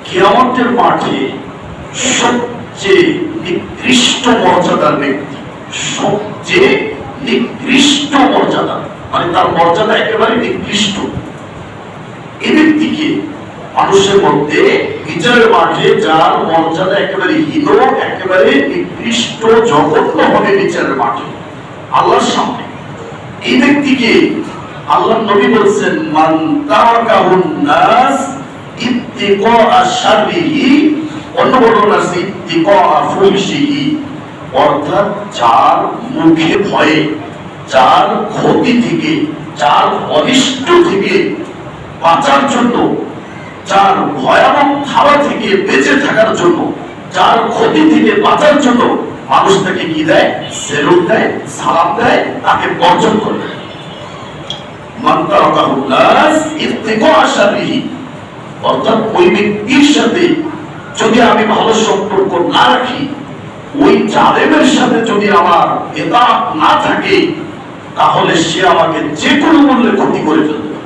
কিয়ামতের মাঠে সবচেয়ে নিকৃষ্ট মর্যাদার ব্যক্তি, সবচেয়ে নিকৃষ্ট মর্যাদা, মানে তার মর্যাদা একেবারে নিকৃষ্ট, এই ব্যক্তিকে মানুষের মধ্যে বিচারের মাঠে যার মর্যাদা একেবারে হীন, একেবারে নিকৃষ্ট, জঘন্য হবে বিচারের মাঠে আল্লাহর সামনে, এই ব্যক্তিকে আল্লাহ নবী বলছেন মান তারাকাহুন নাস ইত্তিকা শাররিহি, অন্য বর্ণনা আছে ইত্তিকা ফুহশিহি, অর্থাৎ যার মুখে ভয়ে, যার ক্ষতি থেকে, যার অনিষ্ট থেকে বাঁচার জন্য, যার ভয়াবহ খাওয়া থেকে বেঁচে থাকার জন্য, যার ক্ষতি থেকে বাঁচার জন্য মানুষ তাকে কি দেয়? সেলুট দেয়, সালাম দেয়, তাকে বর্জন করে দেয়। মান তারাকাহুন নাস ইত্তিকা শাররিহি, অর্থাৎ ওই ব্যক্তির সাথে যদি আমি ভালো সম্পর্ক না রাখি, ওই জালেমের সাথে যদি আমার ইতাআত না থাকে, তাহলে সে আমাকে যে কোনো মূল্যে ক্ষতি করে ফেলবে।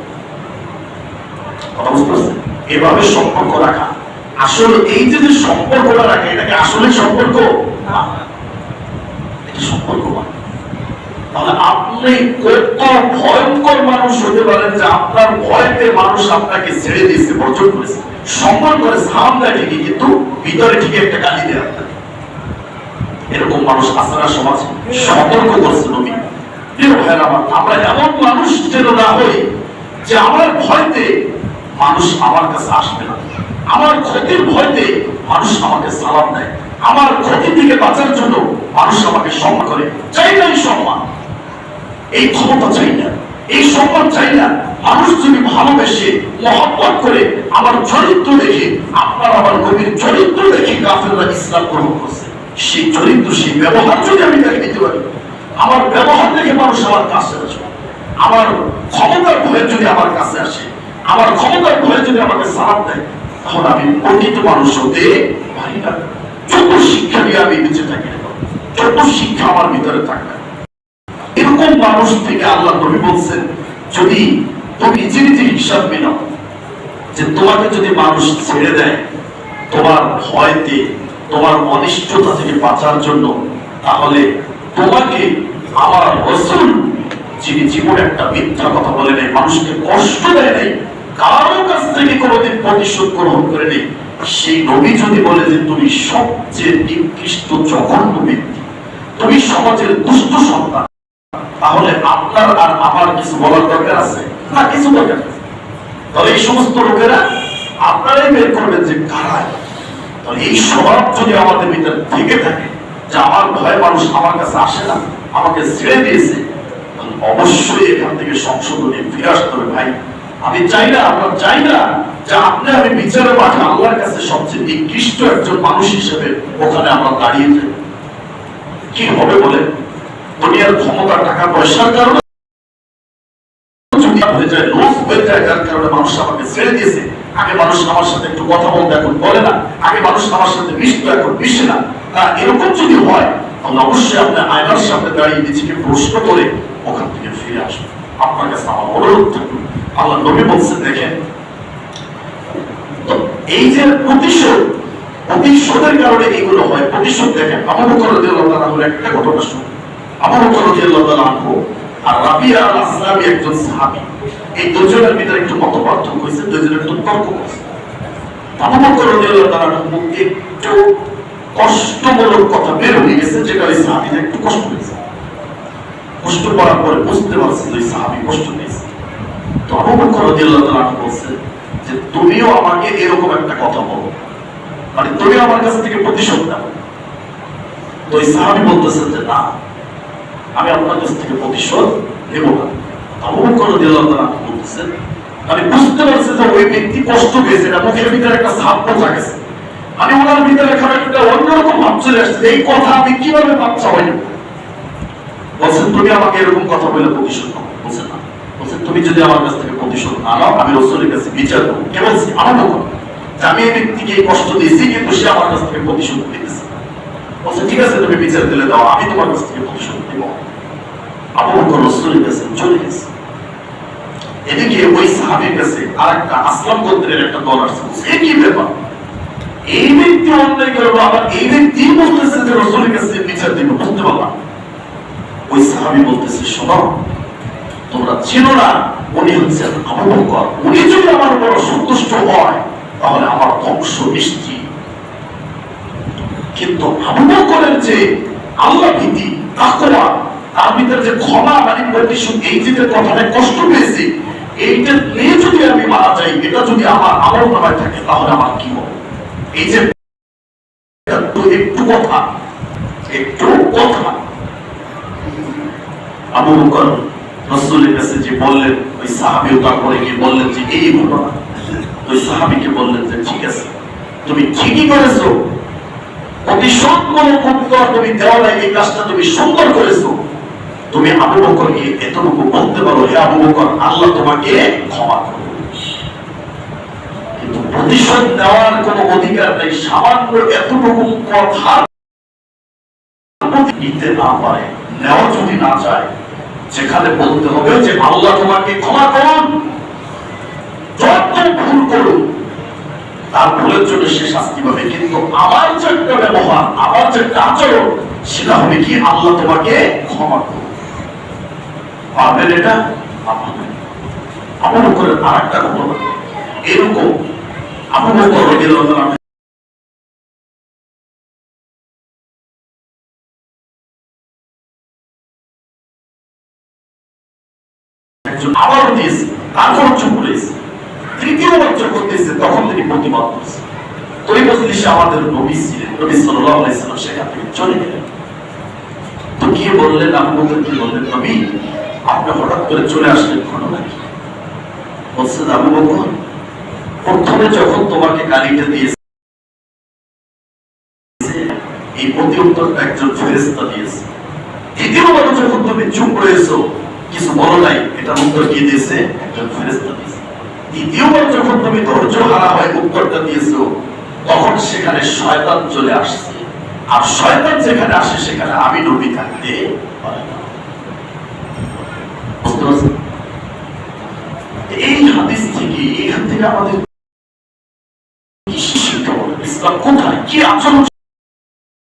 কথা বুঝতে পারছেন? এভাবে সম্পর্ক রাখা, আসলে এই যে সম্পর্কটা রাখে, এটাকে আসলে সম্পর্ক না, এটা সম্পর্ক না। তাহলে আপনি কত ভয়ঙ্কর মানুষ হতে পারেন যে আপনার ভয়তে মানুষ আপনাকে ছেড়ে দিয়েছে, বর্জন করেছে, সম্মান করে, সালাম দেয় ঠিকই, কিন্তু ভিতরে ঠিক একটা গালি দেয় আপনাকে। এরকম মানুষ আছে না সমাজে? সতর্ক করছে নবী। প্রিয় ভাইরা আমার, আমরা এমন মানুষ যেন না হই যে আমার ভয়তে মানুষ আমার কাছে আসবে না, আমার ক্ষতির ভয়তে মানুষ আমাকে সালাম দেয়, আমার ক্ষতি থেকে বাঁচার জন্য মানুষ আমাকে সম্মান করে। চাই না এই সম্মান, এই ক্ষমতা চাই না, এই সম্মান চাই না। মানুষ যদি ভালোবেসে মহব্বত করে আমার চরিত্র দেখে, আপনার আমার নবীর চরিত্র দেখে কাফেররা ইসলাম গ্রহণ করছে, সেই চরিত্র, সেই ব্যবহার যদি আমি তাকে দিতে পারি, আমার ব্যবহার দেখে মানুষ আমার কাছে আসবে, আমার ক্ষমতার ভয়ে যদি আমার কাছে আসে, আমার ক্ষমতার ভয়ে যদি আমাকে সালাম দেয়, তাহলে আমি প্রকৃত মানুষ হতে পারি না। যত শিক্ষা দিয়ে আমি বেঁচে থাকি, যত শিক্ষা আমার ভিতরে থাকবে, এরকম মানুষ থেকে আল্লাহ নবী বলছেন, যদি তুমি নিজে নিজে হিসাব মেলাও যে তোমাকে যদি মানুষ ছেড়ে দেয় তোমার ভয়তে, তোমার অনিষ্টতা থেকে বাঁচার জন্য, তাহলে তোমাকে আমার রাসূল, যিনি জীবনে একটা মিথ্যা কথা বলে নাই, মানুষকে কষ্ট দেয় নাই, কারো কাছ থেকে কোনোদিন প্রতিশোধ গ্রহণ করে নেই, সেই নবী যদি বলে যে তুমি সবচেয়ে নিকৃষ্ট জঘন্য ব্যক্তি, তুমি সমাজের দুষ্ট সন্তান, তাহলে আপনার আর আমার কিছু বলার দরকার আছে না? কিছু দরকার আছে? তাহলে এই সমস্ত লোকেরা আপনারাই বের করবেন যে কারা। তাহলে এই স্বভাব যদি আমাদের ভিতরে থেকে থাকে যে আমার ভয় মানুষ আমার কাছে আসে না, আমাকে ছেড়ে দিয়েছে, তাহলে অবশ্যই এখান থেকে সংশোধনে ফিরে আসতে হবে। ভাই, আমি চাই না, আমরা চাই না যে আপনি আমি বিচারের মাঠে আল্লাহর কাছে সবচেয়ে নিকৃষ্ট একজন মানুষ হিসেবে ওখানে আমরা দাঁড়িয়ে যাই। কি হবে বলে? দুনিয়ার ক্ষমতা, টাকা পয়সার কারণে হয়ে যায়, লোভ হয়ে যায়, যার কারণে মানুষ আমাকে ছেড়ে দিয়েছে। আগে মানুষ আমার সাথে একটু কথা বলতে এখন বলে না, আগে মানুষ আমার সাথে মিশতো এখন মিশে না। এরকম যদি হয়, তাহলে অবশ্যই আপনি আয়নার সামনে দাঁড়িয়ে নিজেকে প্রশ্ন করে ওখান থেকে ফিরে আসবেন। আপনার কাছে আমার অনুরোধ থাকবে, আল্লাহ নবী বলছেন, দেখেন এই যে প্রতিশোধের কারণে এগুলো হয়, প্রতিশোধ দেখেন আবু বকর রাদিয়াল্লাহু তাআলা হলো একটা ঘটনা শুনুন। আবু বকর রাদিয়াল্লাহু তাআলা আর রাবিয়া আল-আসলামী একজন সাহাবী, এই দুজনের ভিতরে একটু মতপার্থক্য হয়েছে, দুজনের একটু তর্ক হয়েছে। আবু বকর রাদিয়াল্লাহু তাআলার মুখে একটু কষ্টমূলক কথা বের হয়ে গেছে, যেটা ওই সাহাবীর একটু কষ্ট হয়েছে। কষ্ট পাওয়ার পরে বুঝতে পারছে যে ওই সাহাবী কষ্ট পেয়েছে। তো আবু বকর রাদিয়াল্লাহু তাআলা বলছেন যে তুমিও আমাকে এরকম একটা কথা বলো, মানে তুমি আমার কাছ থেকে প্রতিশোধ নাও। তো ওই সাহাবী বলতেছেন যে না, আমি আপনার কাছ থেকে প্রতিশোধ নেব না। আবু বকর রাদিয়াল্লাহু তাআলা বলতেছেন, আমি বুঝতে পারছি যে ওই ব্যক্তি কষ্ট পেয়েছে, না মুখের ভিতরে একটা ছাপ পচা গেছে, মানে ওনার ভিতরে এখন একটা অন্যরকম ভাব চলে আসছে, এই কথা আমি কিভাবে বাচ্চা হই না। বলছেন তুমি আমাকে এরকম কথা বলে প্রতিশোধ নাও। বলছেন না, বলছেন তুমি যদি আমার কাছ থেকে প্রতিশোধ না নাও, আমি রাসূলের কাছে বিচার করব। কে বলছি? আমার বকর। আমি এই ব্যক্তিকে কষ্ট দিয়েছি, কিন্তু সে আমার কাছ থেকে প্রতিশোধ নিতেছে। বলছে ঠিক আছে, তুমি বিচার দিলে দাও, আমি তোমার কাছ থেকে প্রতিশোধ দেব। আবু বকর রাসূলের কাছে চলে গেছে। এদিকে ওই সাহাবীর কাছে আরেকটা আসলাম গোত্রের একটা দল আসছে। কি ব্যাপার? এই ব্যক্তি অন্যায় করলো, আবার এই ব্যক্তি বলতেছে যে রাসূলের কাছে বিচার দিব, বুঝতে পারলাম। ওই সাহাবী বলতেছে, শোনো, তোমরা চিনো না উনি হচ্ছেন আবু বকর, উনি যদি আমার উপর সন্তুষ্ট হয় তাহলে আমার ধ্বংস নিশ্চিত। কিন্তু আবু বকরের যে আল্লাহ ভীতি, তাকওয়া, তার ভিতরে যে ক্ষমা মানে প্রতিশোধ, এই যে কথাটা কষ্ট পেয়েছি, এইটা নিয়ে যদি আমি মারা যাই, এটা যদি আমার আমল নামায় থাকে তাহলে আমার কি হবে? এই যে একটু কথা আবু বকর রাসূলের কাছে যে বললেন, ওই সাহাবীও তারপরে গিয়ে বললেন যে এই ঘটনা। ওই সাহাবীকে বললেন যে ঠিক আছে, তুমি ঠিকই করেছো, প্রতিশোধ কোনো উত্তর তুমি দেওয়া নাই, এই কাজটা তুমি সুন্দর করেছো। তুমি আবু বকরকে এতটুকু বলতে পারো, হে আবু বকর, আল্লাহ তোমাকে ক্ষমা করবে। কিন্তু প্রতিশোধ নেওয়ার কোন অধিকার নেই। সামান্য এতটুকু কথা নিতে না পারে, নেওয়া যদি না চায়, যেখানে বলতে হবে যে আল্লাহ তোমাকে ক্ষমা করুন, যত ভুল করুন তার ভুলের জন্য সে শাস্তি পাবে, কিন্তু আমার যে একটা ব্যবহার, আমার যে একটা আচরণ, সেটা হবে কি আল্লাহ তোমাকে ক্ষমা করুন। পারবেন এটা? আবু বকরের আরেকটা ঘটনা এরকম। আবু বকর রাদিয়াল্লাহু আনহু আবার দিয়েছে, তারপর চুপ করেছে, তৃতীয়বার যখন দিয়েছে তখন তিনি প্রতিবাদ করছে। তুই বুঝলি সে আমাদের নবী ছিলেন, নবী সাল্লাল্লাহু আলাইহি সাল্লাম সেখান থেকে চলে গেলেন। তো কি বললেন আবু বকর? কি বললেন, নবী আপনি হঠাৎ করে চলে আসলেন, ঘটনা কি? বলছে আবু বকর, প্রথমে যখন তোমাকে গালিটা দিয়েছে, এই প্রতি উত্তরটা একজন ফেরেশতা দিয়েছে। দ্বিতীয়বার যখন তুমি চুপ রয়েছো, কিছু বলো নাই, এটা উত্তর দিয়ে দিয়েছে একজন ফেরেশতা দিয়েছে। দ্বিতীয়বার যখন তুমি ধৈর্য হারা হয়ে উত্তরটা দিয়েছো, তখন সেখানে শয়তান চলে আসছে। আর শয়তান যেখানে আসে সেখানে আমি নবী থাকতে পারি না। বুঝতে পারছেন? এই হাদিস থেকে, এখান থেকে আমাদের কি শিক্ষা হবে? ইসলাম কোথায়, কি আচরণ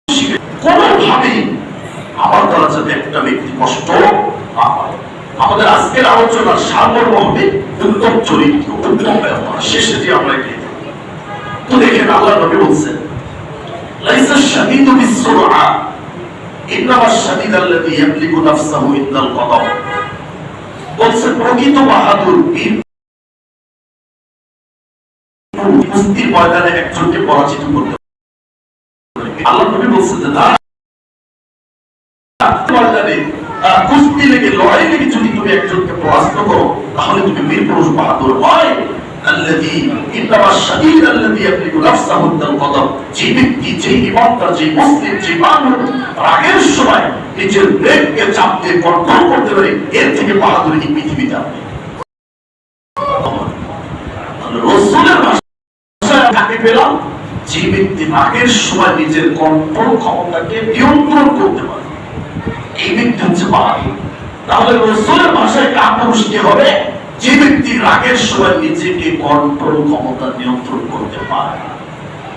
শিখে? কোনোভাবেই আমার দ্বারা যাতে একটা ব্যক্তি কষ্ট না পায়। আমাদের আজকের আলোচনার সারমর্ম হবে উত্তম চরিত্র, উত্তম ব্যবহার। শেষে যে আমরা এটি তো দেখেন, আল্লাহ নবী বলছেন, লাইসা শাদীদু বিস-সুরআ ইন্নামা শাদীদ আল্লাযী ইয়ামলিকু নাফসাহু ইনদাল কদম। বলছেন প্রকৃত বাহাদুর বীর কুস্তির ময়দানে একজনকে পরাজিত করতে পারে। আল্লাহ নবী বলছেন যে না, ময়দানে কুস্তি লেগে, লড়াই লেগে যদি তুমি একজনকে পরাস্ত করো, তাহলে তুমি বীর পুরুষ বাহাদুর হয়। আল্লাযী ইন্নামা শাদীদ আল্লাযী ইয়ামলিকু নাফসাহু ইনদাল কদম। যে ব্যক্তি, যে ইমানদার, যে মুসলিম, যে মানুষ রাগের সময় নিজের ব্রেককে চাপ দিয়ে কন্ট্রোল করতে পারে, এর থেকে বাহাদুর এই পৃথিবীতে আপনি রাসূলের ভাষায় কাকে পেলাম? যে ব্যক্তি রাগের সময় নিজের কন্ট্রোল ক্ষমতাকে নিয়ন্ত্রণ করতে পারে, এই ব্যক্তি হচ্ছে বাহাদুর। তাহলে রাসূলের ভাষায় কাপুরুষ কে হবে? যে ব্যক্তি রাগের সময় নিজেকে কন্ট্রোল ক্ষমতা নিয়ন্ত্রণ করতে পারে,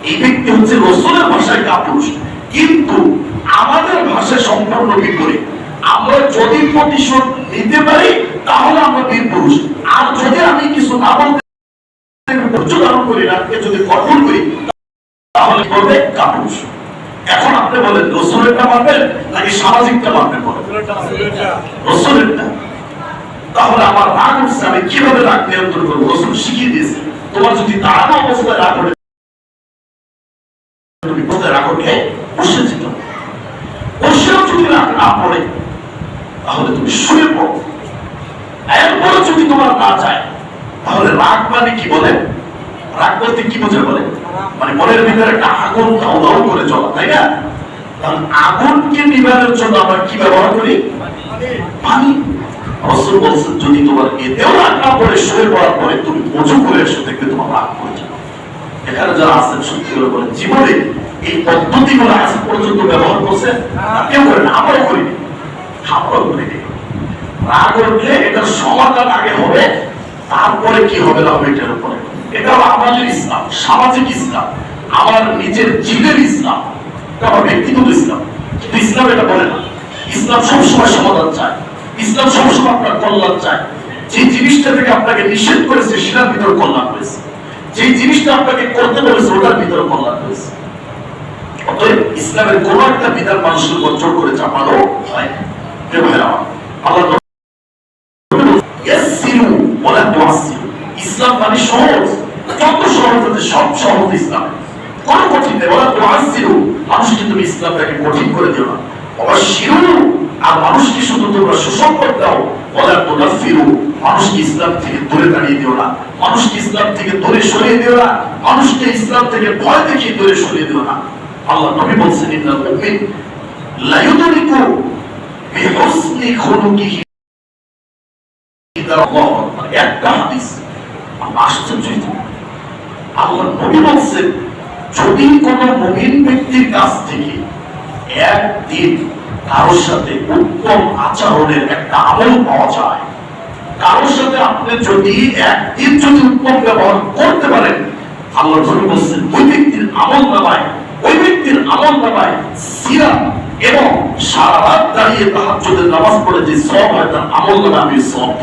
এই ব্যক্তি হচ্ছে রাসূলের ভাষায় কাপুরুষ। কিন্তু আমাদের ভাষায় সম্পূর্ণ বিপরীত। আমরা যদি প্রতিশোধ নিতে পারি তাহলে আমরা বীর পুরুষ, আর যদি আমি কিছু না বলতে ধারণ করি, রাগকে যদি কন্ট্রোল করি, তাহলে বলবে কাপুরুষ। এখন আপনি বলেন, রাসূলেরটা মানবেন নাকি সামাজিকটা মানবেন? বলেন রাসূলেরটা। তাহলে আমার রাগ উঠছে, আমি কিভাবে রাগ নিয়ন্ত্রণ করবো? রাসূল শিখিয়ে দিয়েছে, তোমার যদি দাঁড়ানো অবস্থায় রাগ ওঠে, তুমি কোথায় রাগ ওঠে বসে যেত, বসেও যদি রাগ না পড়ে তাহলে তুমি শুয়ে পড়ো। এরপরে যদি তোমার না যায়, তাহলে রাগ মানে কি বলেন? রাগ বলতে কি বোঝা বলেন? মানে মনের ভিতরে একটা আগুন দাউ দাউ করে জ্বলা, তাই না? তাহলে আগুনকে নিবানোর জন্য আমরা কি ব্যবহার করি? পানি। রাসূল বলছেন, যদি তোমার এতেও রাগ না পড়ে, শুয়ে পড়ার পরে তুমি ওযু করে এসে দেখবে তোমার রাগ পড়ে যাবে। এখানে যারা আছেন সত্যি করে বলেন, জীবনে এই পদ্ধতিগুলো আজ পর্যন্ত ব্যবহার করছেন? কেউ করেন, আমরাও করিনি। আমরাও করিনি। রাগ উঠলে এটার সমাধান আগে হবে, তারপরে কি হবে না হবে এটার উপরে। এটা হলো আমাদের ইসলাম, সামাজিক ইসলাম। আমার নিজের জীবের ইসলাম, আমার ব্যক্তিগত ইসলাম, কিন্তু ইসলাম এটা বলে না। ইসলাম সবসময় সমাধান চায়, ইসলাম সবসময় আপনার কল্যাণ চায়। যে জিনিসটা থেকে আপনাকে নিষেধ করেছে সেটার ভিতরে কল্যাণ রয়েছে, যে জিনিসটা আপনাকে করতে বলেছে ওটার ভিতরে কল্যাণ রয়েছে। অতএব ইসলামের কোন একটা বিধান মানুষের উপর জোর করে চাপানো হয় না। আল্লাহ ইসলাম মানে সহজ, যত সহজ আছে সব সহজ ইসলাম, কোন কঠিন নেই। বলা তো আসিরু, মানুষকে তুমি ইসলামটাকে কঠিন করে দিও না। অবশ্যিরু, আর মানুষকে শুধু তোমরা সুসংবাদ দাও। বলা তো নাফিরু, মানুষকে ইসলাম থেকে দূরে দাঁড়িয়ে দিও না, মানুষকে ইসলাম থেকে দূরে সরিয়ে দিও না, মানুষকে ইসলাম থেকে ভয় দেখিয়ে দূরে সরিয়ে দিও না। আল্লাহ নবী বলছেন ইন্নাল মুমিন লা ইউদরিকু বিহুসনি খুলুকিহি। একটা হাদিস আশ্চর্য, আল্লাহ নবী বলছেন যদি কোন মুমিন ব্যক্তির কাছ থেকে একদিন কারোর সাথে উত্তম আচরণের একটা আমল পাওয়া যায়, কারোর সাথে আপনি যদি একদিন যদি উত্তম ব্যবহার করতে পারেন, আল্লাহ নবী বলছেন ওই ব্যক্তির আমল নামায়, ওই ব্যক্তির আমল নামায় সিয়াম এবং সারা রাত দাঁড়িয়ে তাহাজ্জুদের নামাজ পড়ে যে সওয়াব হয় তার আমল নামায় আমি সওয়াব